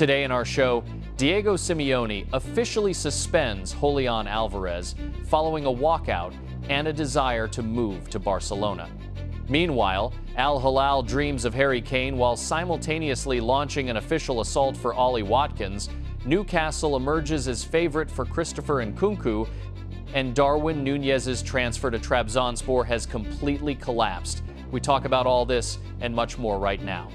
Today in our show, Diego Simeone officially suspends Julián Álvarez following a walkout and a desire to move to Barcelona. Meanwhile, Al-Hilal dreams of Harry Kane while simultaneously launching an official assault for Ollie Watkins. Newcastle emerges as favorite for Christopher Nkunku, and Darwin Núñez's transfer to Trabzonspor has completely collapsed. We talk about all this and much more right now.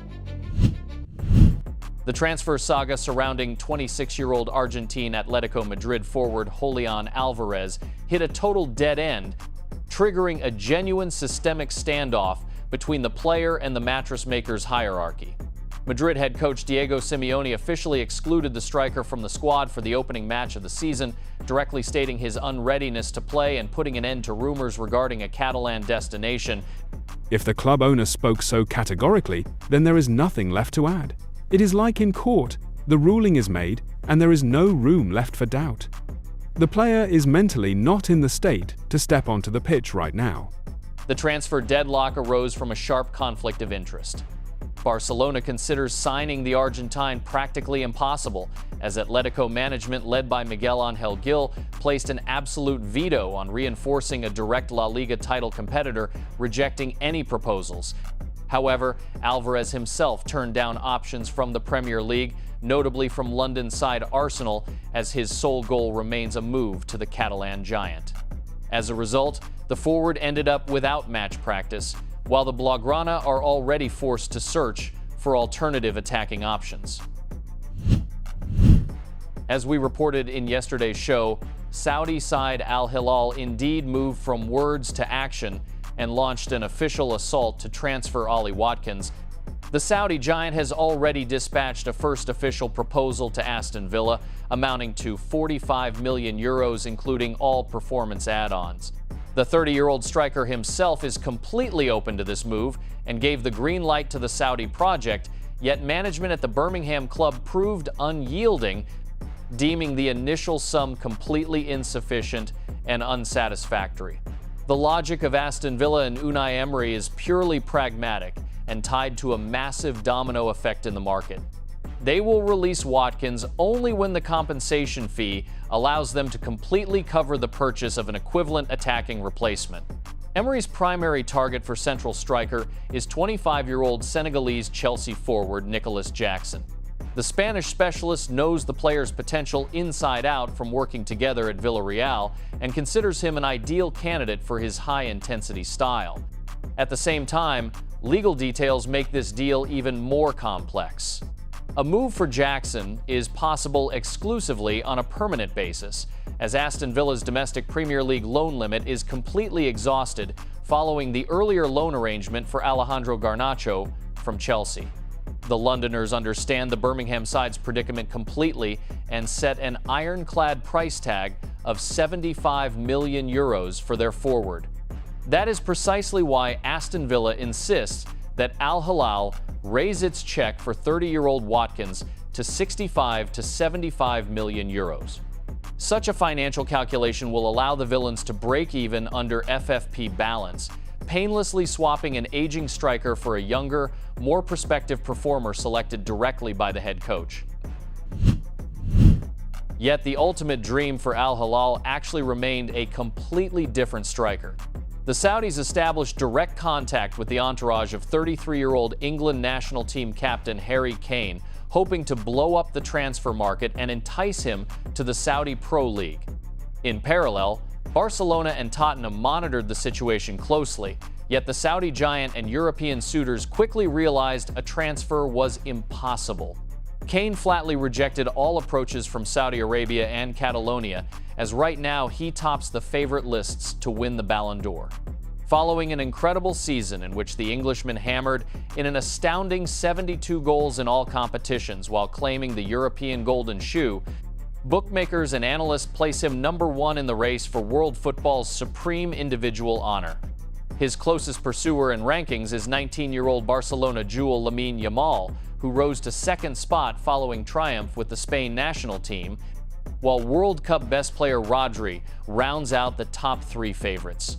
The transfer saga surrounding 26-year-old Argentine Atletico Madrid forward Julián Álvarez hit a total dead end, triggering a genuine systemic standoff between the player and the mattress maker's hierarchy. Madrid head coach Diego Simeone officially excluded the striker from the squad for the opening match of the season, directly stating his unreadiness to play and putting an end to rumors regarding a Catalan destination. If the club owner spoke so categorically, then there is nothing left to add. It is like in court, the ruling is made and there is no room left for doubt. The player is mentally not in the state to step onto the pitch right now. The transfer deadlock arose from a sharp conflict of interest. Barcelona considers signing the Argentine practically impossible, as Atletico management led by Miguel Ángel Gil placed an absolute veto on reinforcing a direct La Liga title competitor, rejecting any proposals. However, Álvarez himself turned down options from the Premier League, notably from London side Arsenal, as his sole goal remains a move to the Catalan giant. As a result, the forward ended up without match practice, while the Blaugrana are already forced to search for alternative attacking options. As we reported in yesterday's show, Saudi side Al-Hilal indeed moved from words to action and launched an official assault to transfer Ollie Watkins. The Saudi giant has already dispatched a first official proposal to Aston Villa, amounting to 45 million euros, including all performance add-ons. The 30-year-old striker himself is completely open to this move and gave the green light to the Saudi project, yet management at the Birmingham club proved unyielding, deeming the initial sum completely insufficient and unsatisfactory. The logic of Aston Villa and Unai Emery is purely pragmatic and tied to a massive domino effect in the market. They will release Watkins only when the compensation fee allows them to completely cover the purchase of an equivalent attacking replacement. Emery's primary target for central striker is 25-year-old Senegalese Chelsea forward Nicolas Jackson. The Spanish specialist knows the player's potential inside out from working together at Villarreal and considers him an ideal candidate for his high-intensity style. At the same time, legal details make this deal even more complex. A move for Jackson is possible exclusively on a permanent basis, as Aston Villa's domestic Premier League loan limit is completely exhausted following the earlier loan arrangement for Alejandro Garnacho from Chelsea. The Londoners understand the Birmingham side's predicament completely and set an ironclad price tag of 75 million euros for their forward. That is precisely why Aston Villa insists that Al-Hilal raise its check for 30-year-old Watkins to 65 to 75 million euros. Such a financial calculation will allow the Villains to break even under FFP balance, painlessly swapping an aging striker for a younger, more prospective performer selected directly by the head coach. Yet the ultimate dream for Al-Hilal actually remained a completely different striker. The Saudis established direct contact with the entourage of 33-year-old England national team captain Harry Kane, hoping to blow up the transfer market and entice him to the Saudi Pro League. In parallel, Barcelona and Tottenham monitored the situation closely, yet the Saudi giant and European suitors quickly realized a transfer was impossible. Kane flatly rejected all approaches from Saudi Arabia and Catalonia, as right now he tops the favorite lists to win the Ballon d'Or. Following an incredible season in which the Englishman hammered in an astounding 72 goals in all competitions while claiming the European Golden Shoe, bookmakers and analysts place him #1 in the race for world football's supreme individual honor. His closest pursuer in rankings is 19-year-old Barcelona jewel Lamine Yamal, who rose to second spot following triumph with the Spain national team, while World Cup best player Rodri rounds out the top 3 favorites.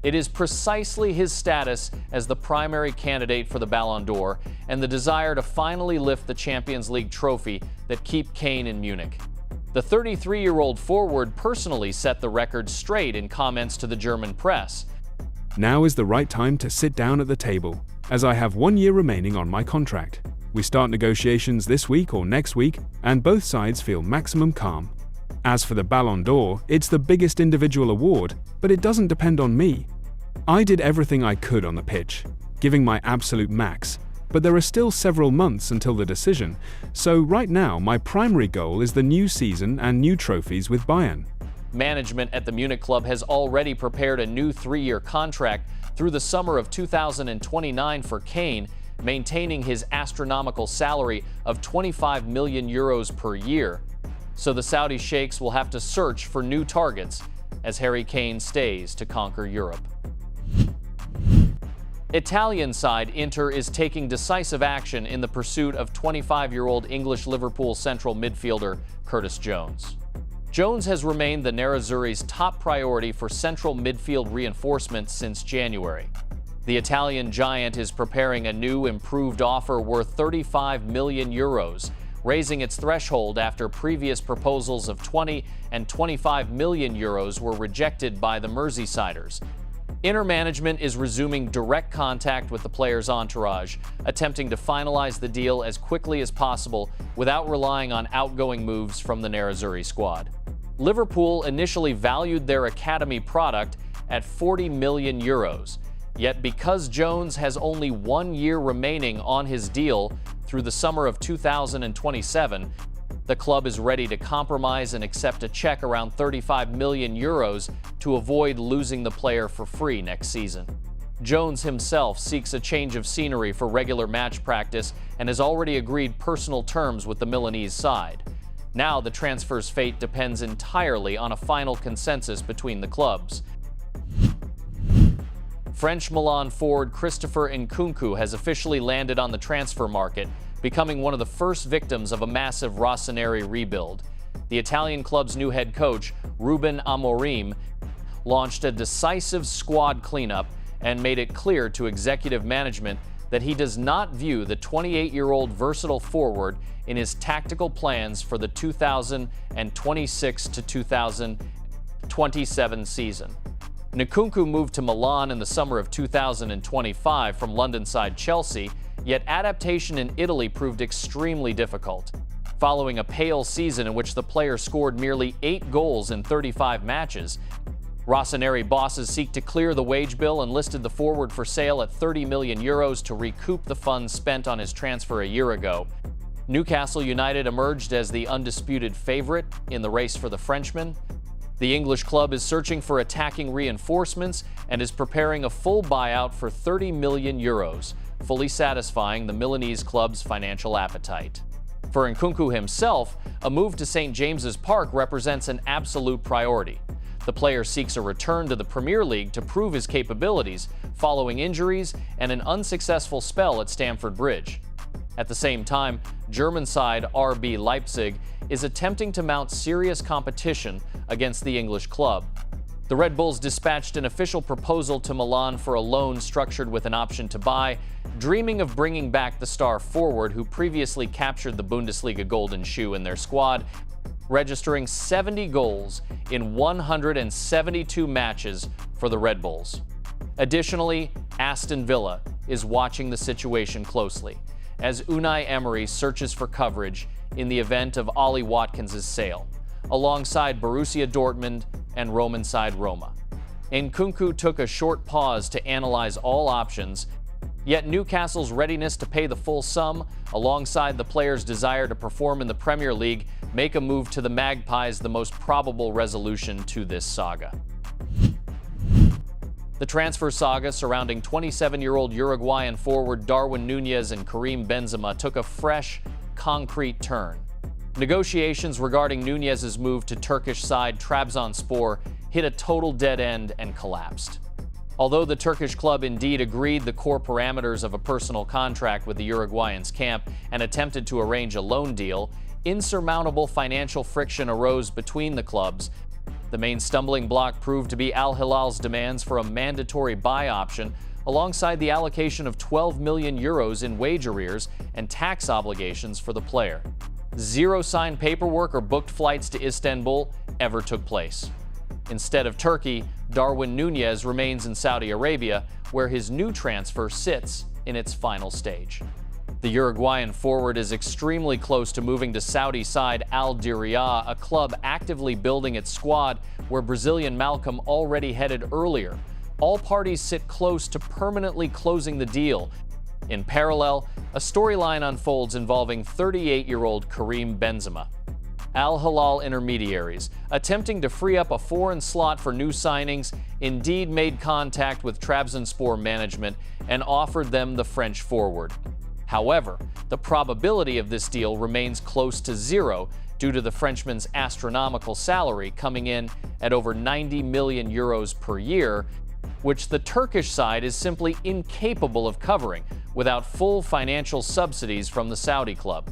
It is precisely his status as the primary candidate for the Ballon d'Or and the desire to finally lift the Champions League trophy that keep Kane in Munich. The 33-year-old forward personally set the record straight in comments to the German press. Now is the right time to sit down at the table, as I have 1 year remaining on my contract. We start negotiations this week or next week, and both sides feel maximum calm. As for the Ballon d'Or, it's the biggest individual award, but it doesn't depend on me. I did everything I could on the pitch, giving my absolute max, but there are still several months until the decision, so right now my primary goal is the new season and new trophies with Bayern. Management at the Munich club has already prepared a new 3-year contract through the summer of 2029 for Kane, maintaining his astronomical salary of 25 million euros per year. So the Saudi sheikhs will have to search for new targets as Harry Kane stays to conquer Europe. Italian side Inter is taking decisive action in the pursuit of 25-year-old English Liverpool central midfielder Curtis Jones. Jones has remained the Nerazzurri's top priority for central midfield reinforcement since January. The Italian giant is preparing a new, improved offer worth 35 million euros, raising its threshold after previous proposals of 20 and 25 million euros were rejected by the Merseysiders. Inter management is resuming direct contact with the player's entourage, attempting to finalize the deal as quickly as possible without relying on outgoing moves from the Nerazzurri squad. Liverpool initially valued their academy product at 40 million euros, yet because Jones has only 1 year remaining on his deal through the summer of 2027, the club is ready to compromise and accept a check around 35 million euros to avoid losing the player for free next season. Jones himself seeks a change of scenery for regular match practice and has already agreed personal terms with the Milanese side. Now the transfer's fate depends entirely on a final consensus between the clubs. French Milan forward Christopher Nkunku has officially landed on the transfer market, becoming one of the first victims of a massive Rossoneri rebuild. The Italian club's new head coach, Ruben Amorim, launched a decisive squad cleanup and made it clear to executive management that he does not view the 28-year-old versatile forward in his tactical plans for the 2026 to 2027 season. Nkunku moved to Milan in the summer of 2025 from London side Chelsea, yet adaptation in Italy proved extremely difficult. Following a pale season in which the player scored merely 8 goals in 35 matches, Rossoneri bosses seek to clear the wage bill and listed the forward for sale at 30 million euros to recoup the funds spent on his transfer a year ago. Newcastle United emerged as the undisputed favorite in the race for the Frenchman. The English club is searching for attacking reinforcements and is preparing a full buyout for 30 million euros, fully satisfying the Milanese club's financial appetite. For Nkunku himself, a move to St. James's Park represents an absolute priority. The player seeks a return to the Premier League to prove his capabilities following injuries and an unsuccessful spell at Stamford Bridge. At the same time, German side RB Leipzig is attempting to mount serious competition against the English club. The Red Bulls dispatched an official proposal to Milan for a loan structured with an option to buy, dreaming of bringing back the star forward who previously captured the Bundesliga Golden Shoe in their squad, registering 70 goals in 172 matches for the Red Bulls. Additionally, Aston Villa is watching the situation closely as Unai Emery searches for coverage in the event of Ollie Watkins' sale, alongside Borussia Dortmund and Roman side Roma. Nkunku took a short pause to analyze all options, yet Newcastle's readiness to pay the full sum, alongside the player's desire to perform in the Premier League, make a move to the Magpies the most probable resolution to this saga. The transfer saga surrounding 27-year-old Uruguayan forward Darwin Núñez and Karim Benzema took a fresh, concrete turn. Negotiations regarding Núñez's move to Turkish side Trabzonspor hit a total dead end and collapsed. Although the Turkish club indeed agreed the core parameters of a personal contract with the Uruguayan's camp and attempted to arrange a loan deal, insurmountable financial friction arose between the clubs The main stumbling block proved to be Al-Hilal's demands for a mandatory buy option, alongside the allocation of €12 million in wage arrears and tax obligations for the player. Zero signed paperwork or booked flights to Istanbul ever took place. Instead of Turkey, Darwin Núñez remains in Saudi Arabia, where his new transfer sits in its final stage. The Uruguayan forward is extremely close to moving to Saudi side Al-Hilal, a club actively building its squad, where Brazilian Malcolm already headed earlier. All parties sit close to permanently closing the deal. In parallel, a storyline unfolds involving 38-year-old Karim Benzema. Al-Hilal intermediaries, attempting to free up a foreign slot for new signings, indeed made contact with Trabzonspor management and offered them the French forward. However, the probability of this deal remains close to zero due to the Frenchman's astronomical salary coming in at over €90 million per year, which the Turkish side is simply incapable of covering without full financial subsidies from the Saudi club.